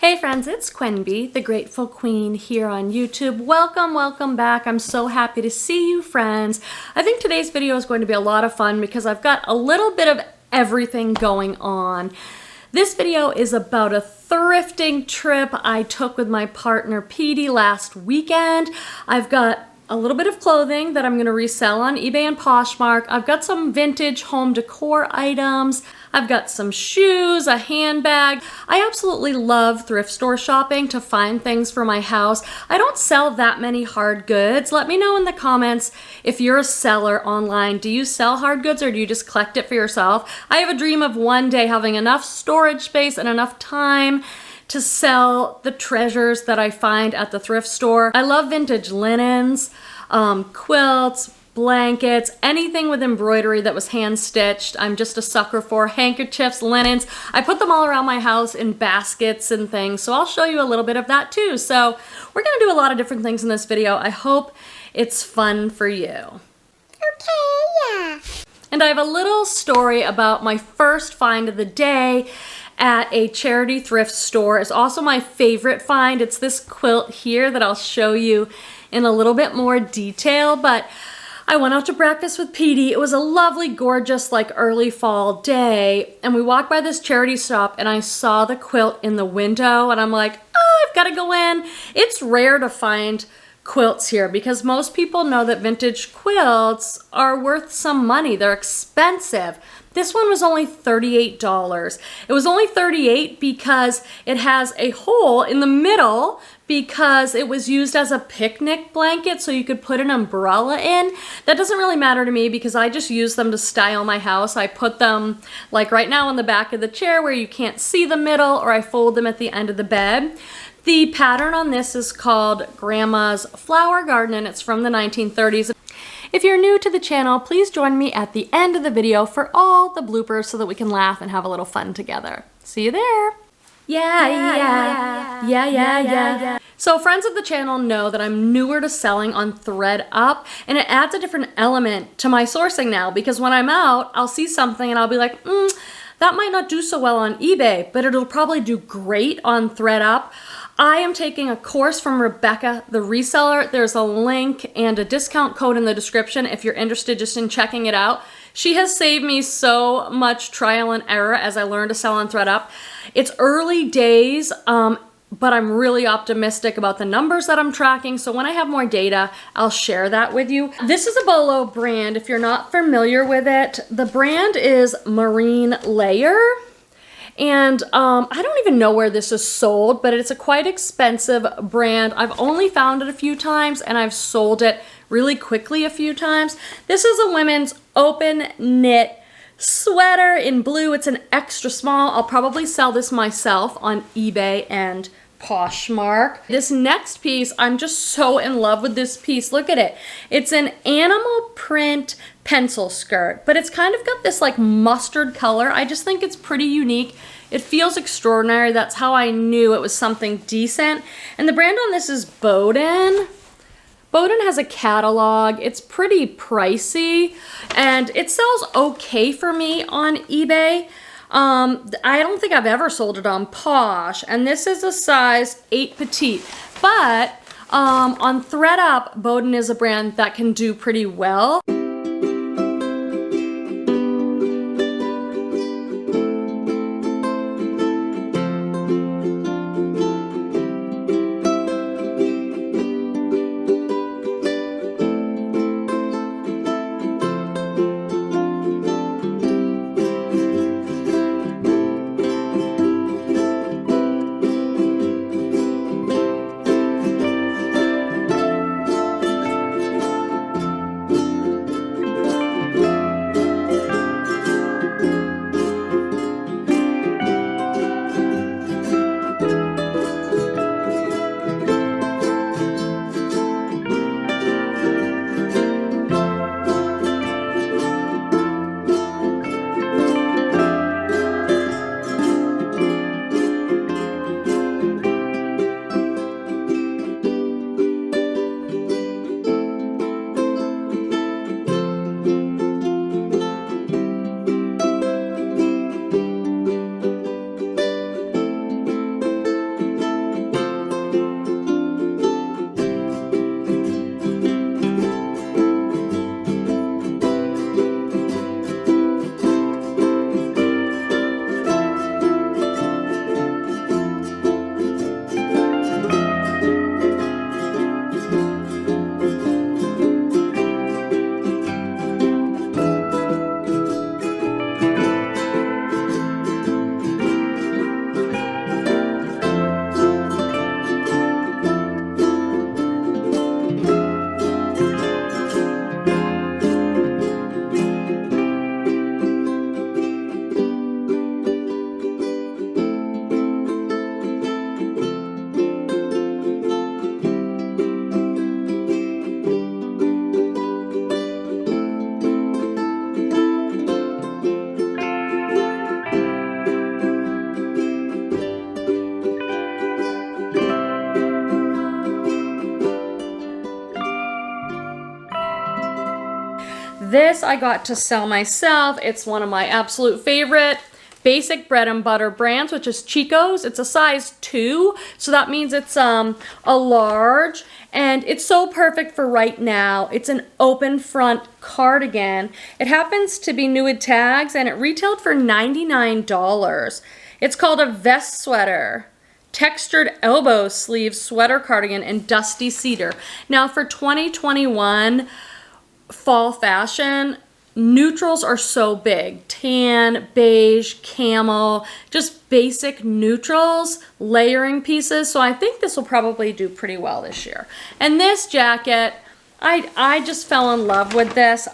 Hey friends, it's Quenby, the Grateful Queen here on YouTube. Welcome back. I'm so happy to see you friends. I think today's video is going to be a lot of fun because I've got a little bit of everything going on. This video is about a thrifting trip I took with my partner Petey last weekend. I've got a little bit of clothing that I'm going to resell on eBay and Poshmark. I've got some vintage home decor items. I've got some shoes, a handbag. I absolutely love thrift store shopping to find things for my house. I don't sell that many hard goods. Let me know in the comments if you're a seller online. Do you sell hard goods or do you just collect it for yourself? I have a dream of one day having enough storage space and enough time to sell the treasures that I find at the thrift store. I love vintage linens, quilts, blankets, anything with embroidery that was hand stitched. I'm just a sucker for handkerchiefs, linens. I put them all around my house in baskets and things, so I'll show you a little bit of that too. So we're gonna do a lot of different things in this video. I hope it's fun for you. Okay, yeah. And I have a little story about my first find of the day at a charity thrift store. It's also my favorite find. It's this quilt here that I'll show you in a little bit more detail, but I went out to breakfast with Petey. It was a lovely, gorgeous, like early fall day, and we walked by this charity shop and I saw the quilt in the window and I'm like, oh, I've got to go in. It's rare to find quilts here because most people know that vintage quilts are worth some money. They're expensive. This one was only $38. It was only $38 because it has a hole in the middle because it was used as a picnic blanket so you could put an umbrella in. That doesn't really matter to me because I just use them to style my house. I put them like right now on the back of the chair where you can't see the middle, or I fold them at the end of the bed. The pattern on this is called Grandma's Flower Garden and it's from the 1930s. If you're new to the channel, please join me at the end of the video for all the bloopers so that we can laugh and have a little fun together. See you there. Yeah. So friends of the channel know that I'm newer to selling on Thredup, and it adds a different element to my sourcing now because when I'm out, I'll see something and I'll be like, that might not do so well on eBay, but it'll probably do great on Thredup. I am taking a course from Rebecca, the reseller. There's a link and a discount code in the description if you're interested just in checking it out. She has saved me so much trial and error as I learn to sell on Thredup. It's early days, but I'm really optimistic about the numbers that I'm tracking. So when I have more data, I'll share that with you. This is a Bolo brand. If you're not familiar with it, the brand is Marine Layer. And I don't even know where this is sold, but it's a quite expensive brand. I've only found it a few times and I've sold it really quickly a few times. This is a women's open knit sweater in blue. It's an extra small. I'll probably sell this myself on eBay and Poshmark. This next piece, I'm just so in love with this piece. Look at it. It's an animal print pencil skirt, but it's kind of got this like mustard color. I just think it's pretty unique. It feels extraordinary. That's how I knew it was something decent. And the brand on this is Bowden. Bowden has a catalog. It's pretty pricey and it sells okay for me on eBay. I don't think I've ever sold it on Posh, and this is a size 8 petite, but on Thredup, Bowden is a brand that can do pretty well. This I got to sell myself. It's one of my absolute favorite basic bread and butter brands, which is Chico's. It's a size 2, so that means it's a large, and it's so perfect for right now. It's an open front cardigan. It happens to be new with tags, and it retailed for $99. It's called a vest sweater. Textured elbow sleeve sweater cardigan in dusty cedar. Now for 2021 fall fashion, neutrals are so big. Tan, beige, camel, just basic neutrals, layering pieces. So I think this will probably do pretty well this year. And this jacket, I just fell in love with this.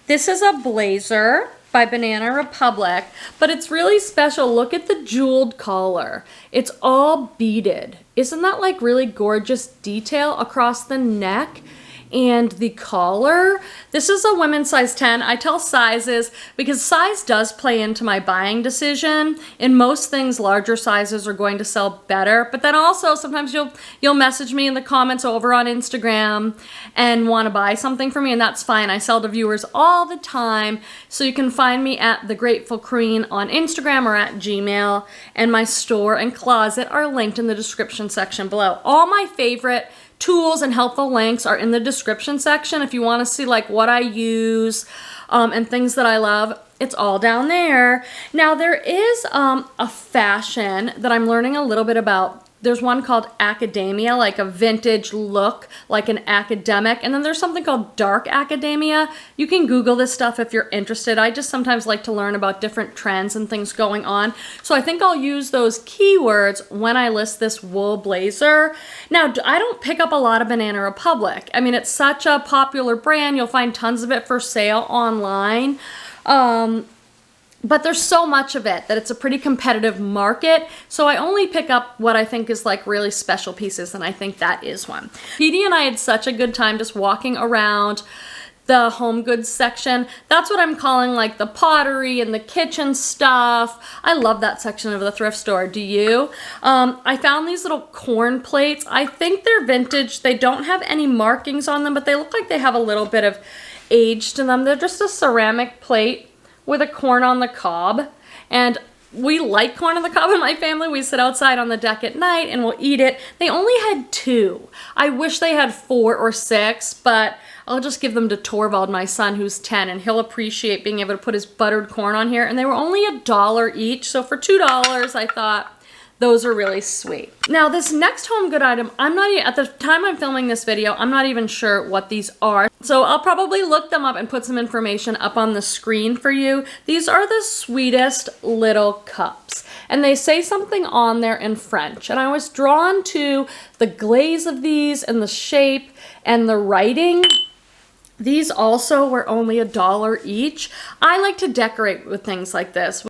This is a blazer by Banana Republic, but it's really special. Look at the jeweled collar. It's all beaded. Isn't that like really gorgeous detail across the neck? And the collar, this is a women's size 10. I tell sizes because size does play into my buying decision. In most things, larger sizes are going to sell better. But then also sometimes you'll message me in the comments over on Instagram and want to buy something for me, and that's fine. I sell to viewers all the time. So you can find me at The Grateful Queen on Instagram or at Gmail. And my store and closet are linked in the description section below. All my favorite tools and helpful links are in the description section. If you want to see like what I use and things that I love, it's all down there. Now there is a fashion that I'm learning a little bit about. There's one called academia, like a vintage look, like an academic. And then there's something called dark academia. You can Google this stuff if you're interested. I just sometimes like to learn about different trends and things going on. So I think I'll use those keywords when I list this wool blazer. Now, I don't pick up a lot of Banana Republic. I mean, it's such a popular brand. You'll find tons of it for sale online. But there's so much of it that it's a pretty competitive market. So I only pick up what I think is like really special pieces, and I think that is one. Petey and I had such a good time just walking around the home goods section. That's what I'm calling like the pottery and the kitchen stuff. I love that section of the thrift store. Do you? I found these little corn plates. I think they're vintage. They don't have any markings on them, but they look like they have a little bit of age to them. They're just a ceramic plate with a corn on the cob, and we like corn on the cob in my family. We sit outside on the deck at night and we'll eat it. They only had 2. I wish they had 4 or 6, but I'll just give them to Torvald, my son, who's 10, and he'll appreciate being able to put his buttered corn on here. And they were only $1 each, so for $2, I thought those are really sweet. Now this next home good item, at the time I'm filming this video, I'm not even sure what these are. So I'll probably look them up and put some information up on the screen for you. These are the sweetest little cups. And they say something on there in French. And I was drawn to the glaze of these and the shape and the writing. These also were only $1 each. I like to decorate with things like this.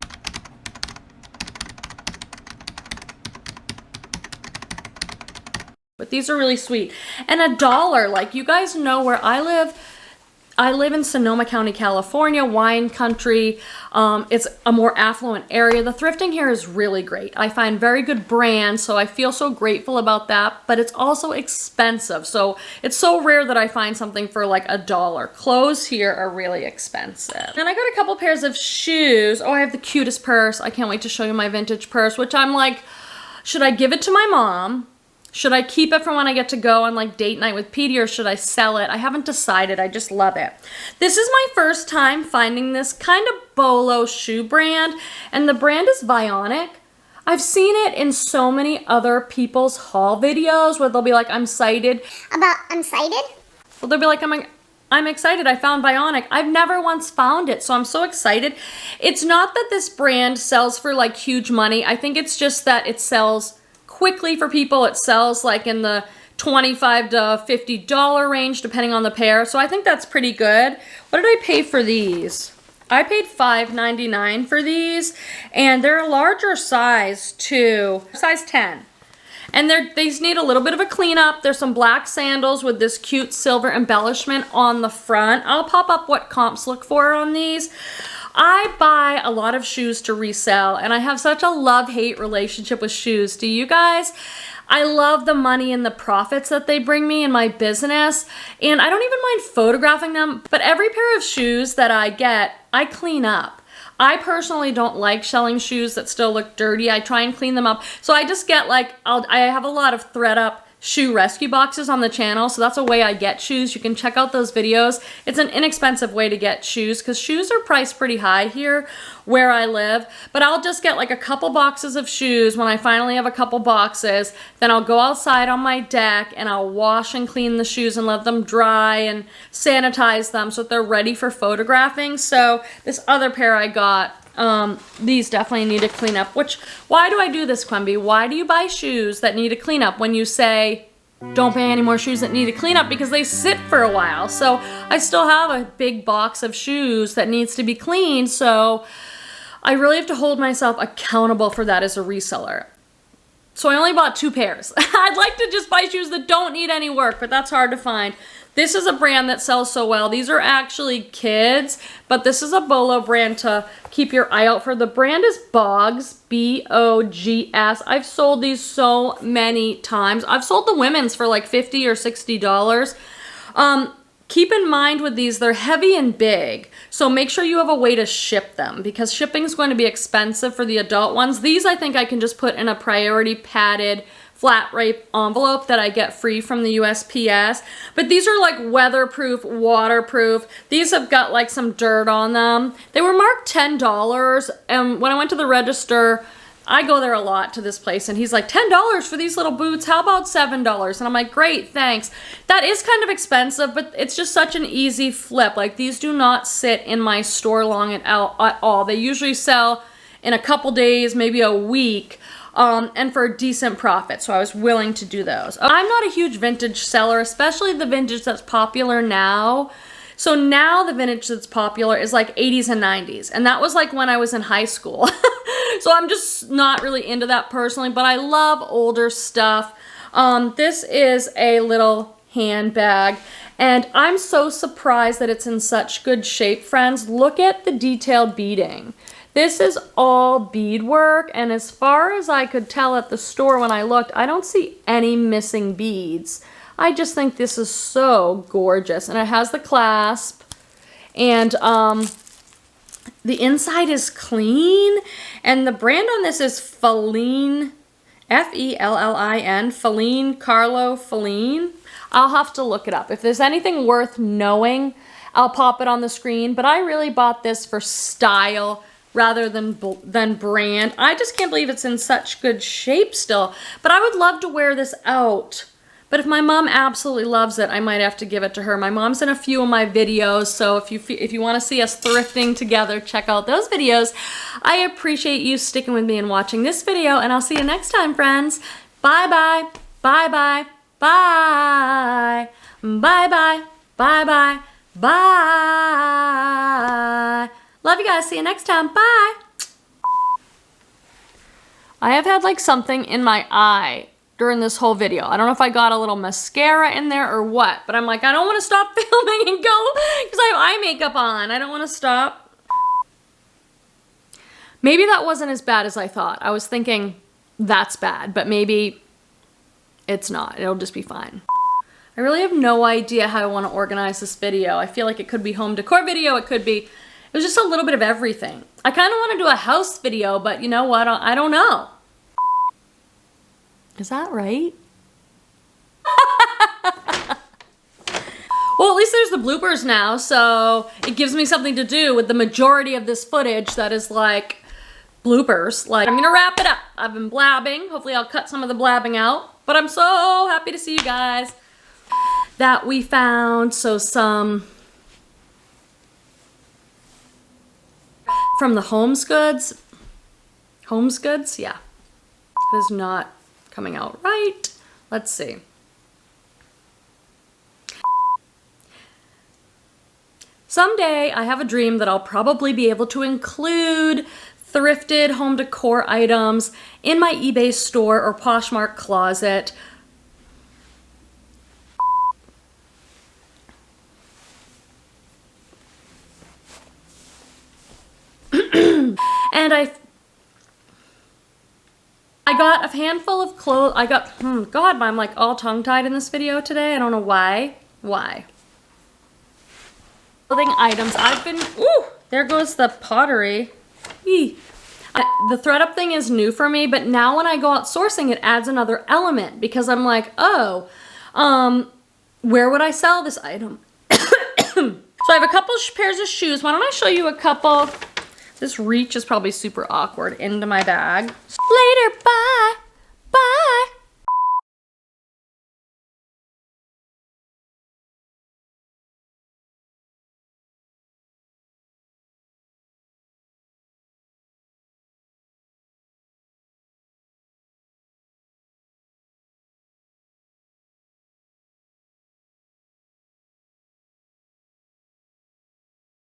But these are really sweet. And $1, like you guys know where I live. I live in Sonoma County, California, wine country. It's a more affluent area. The thrifting here is really great. I find very good brands, so I feel so grateful about that, but it's also expensive. So it's so rare that I find something for like $1. Clothes here are really expensive. And I got a couple pairs of shoes. Oh, I have the cutest purse. I can't wait to show you my vintage purse, which I'm like, should I give it to my mom? Should I keep it for when I get to go on like date night with Petey, or should I sell it? I haven't decided. I just love it. This is my first time finding this kind of bolo shoe brand, and the brand is Vionic. I've seen it in so many other people's haul videos where they'll be like, I'm cited. I'm cited? Well, they'll be like, I'm excited. I found Vionic. I've never once found it, so I'm so excited. It's not that this brand sells for like huge money. I think it's just that it sells quickly for people. It sells like in the $25 to $50 range depending on the pair, so I think that's pretty good. What did I pay for these? I paid $5.99 for these, and they're a larger size too, size 10. And these need a little bit of a cleanup. There's some black sandals with this cute silver embellishment on the front. I'll pop up what comps look for on these. I buy a lot of shoes to resell, and I have such a love-hate relationship with shoes. Do you guys? I love the money and the profits that they bring me in my business, and I don't even mind photographing them, but every pair of shoes that I get, I clean up. I personally don't like selling shoes that still look dirty. I try and clean them up. So I just get like, I have a lot of Thredup shoe rescue boxes on the channel, so that's a way I get shoes. You can check out those videos. It's an inexpensive way to get shoes because shoes are priced pretty high here where I live, but I'll just get like a couple boxes of shoes. When I finally have a couple boxes, then I'll go outside on my deck and I'll wash and clean the shoes and let them dry and sanitize them so that they're ready for photographing. So this other pair I got, these definitely need to clean up. Why do I do this, Quimby? Why do you buy shoes that need to clean up when you say don't buy any more shoes that need to clean up? Because they sit for a while. So I still have a big box of shoes that needs to be cleaned. So I really have to hold myself accountable for that as a reseller. So I only bought 2 pairs. I'd like to just buy shoes that don't need any work, but that's hard to find. This is a brand that sells so well. These are actually kids, but this is a Bolo brand to keep your eye out for. The brand is Bogs, B-O-G-S. I've sold these so many times. I've sold the women's for like $50 or $60. Keep in mind with these, they're heavy and big, so make sure you have a way to ship them because shipping is going to be expensive for the adult ones. These I think I can just put in a priority padded flat rate envelope that I get free from the USPS. But these are like weatherproof, waterproof. These have got like some dirt on them. They were marked $10, and when I went to the register, I go there a lot to this place, and he's like, $10 for these little boots, how about $7? And I'm like, great, thanks. That is kind of expensive, but it's just such an easy flip. Like, these do not sit in my store long at all. They usually sell in a couple days, maybe a week, and for a decent profit, so I was willing to do those. I'm not a huge vintage seller, especially the vintage that's popular now. So now the vintage that's popular is like 80s and 90s, and that was like when I was in high school. So I'm just not really into that personally, but I love older stuff. This is a little handbag, and I'm so surprised that it's in such good shape, friends. Look at the detailed beading. This is all beadwork, and as far as I could tell at the store when I looked, I don't see any missing beads. I just think this is so gorgeous, and it has the clasp, and the inside is clean, and the brand on this is Fellin, F-E-L-L-I-N, Fellin, Carlo Fellin. I'll have to look it up. If there's anything worth knowing, I'll pop it on the screen, but I really bought this for style rather than brand. I just can't believe it's in such good shape still, but I would love to wear this out. But if my mom absolutely loves it, I might have to give it to her. My mom's in a few of my videos, so if you want to see us thrifting together, check out those videos. I appreciate you sticking with me and watching this video, and I'll see you next time, friends. Bye-bye, bye-bye, bye. Bye-bye, bye-bye, bye. Love you guys. See you next time. Bye. I have had like something in my eye during this whole video. I don't know if I got a little mascara in there or what, but I'm like, I don't want to stop filming and go because I have eye makeup on. I don't want to stop. Maybe that wasn't as bad as I thought. I was thinking that's bad, but maybe it's not. It'll just be fine. I really have no idea how I want to organize this video. I feel like it could be home decor video. It was just a little bit of everything. I kind of want to do a house video, but you know what? I don't know. Is that right? Well, at least there's the bloopers now, so it gives me something to do with the majority of this footage that is like bloopers. Like, I'm gonna wrap it up. I've been blabbing. Hopefully I'll cut some of the blabbing out, but I'm so happy to see you guys that we found. So some from the Homes Goods, yeah, it is not coming out right. Let's see. Someday I have a dream that I'll probably be able to include thrifted home decor items in my eBay store or Poshmark closet. And I got a handful of clothes. I got, God, I'm like all tongue-tied in this video today. I don't know why. Why? Clothing items. I've been, ooh, there goes the pottery. Eee. The Thredup thing is new for me, but now when I go out sourcing, it adds another element because I'm like, oh, where would I sell this item? So I have a couple pairs of shoes. Why don't I show you a couple? This reach is probably super awkward into my bag. Later, bye.